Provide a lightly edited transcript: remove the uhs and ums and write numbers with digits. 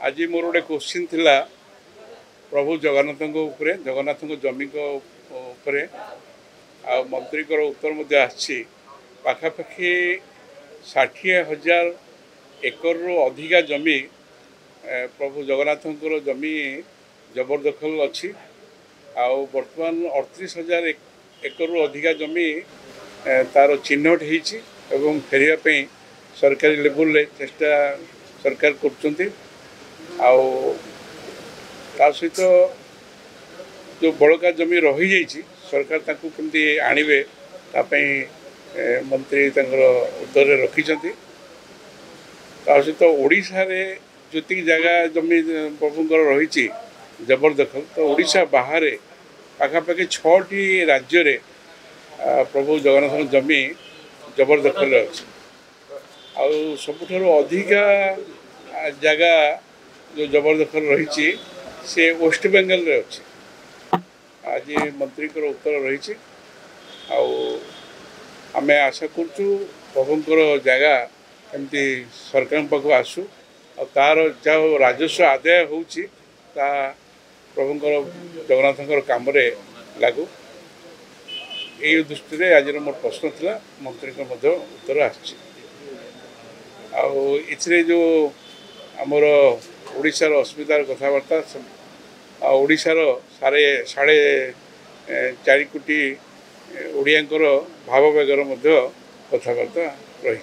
आज मोर गोटे क्वेश्चन थिला प्रभु जगन्नाथ जगन्नाथ जमी आ मंत्री उत्तर मध्य आसी पाखापाखि 60,000 एकर रु अधिका जमी प्रभु जगन्नाथ जमी जबरदखल अच्छी बर्तमान 38,000 एकर रु अधिका जमी तार चिन्हट होती फेरिया सरकारी लेवल चेष्टा सरकार कर सहित जो बड़का जमी रही जाइए सरकार ताकू केमती आणवे तापाई मंत्री उत्तर रखिंट सहित ओडिशा रे जी जगह जमी प्रभुंर रही जबरदखल तो ओडिशा बाहर पाखापाखि 6टी राज्य रे प्रभु जगन्नाथ जमी जबरदखल अच्छी सबुठार अधिका जगह जो जबरदखल रही से वेस्ट बेंगल रे अच्छी आज मंत्री उत्तर रही आम आशा करूँ प्रभुंर जगह एमती सरकार पाक आसू और तार जो राजस्व आदाय होची प्रभुंर जगन्नाथ काम लागू यही दृष्टि आज मोर प्रश्न था मंत्री उत्तर आथरे जो आमर ओडिशार असुविधार कथबार्ता ओडिशार 4.5 कोटी ओडियांकर भाववेगर कथबार्ता रही।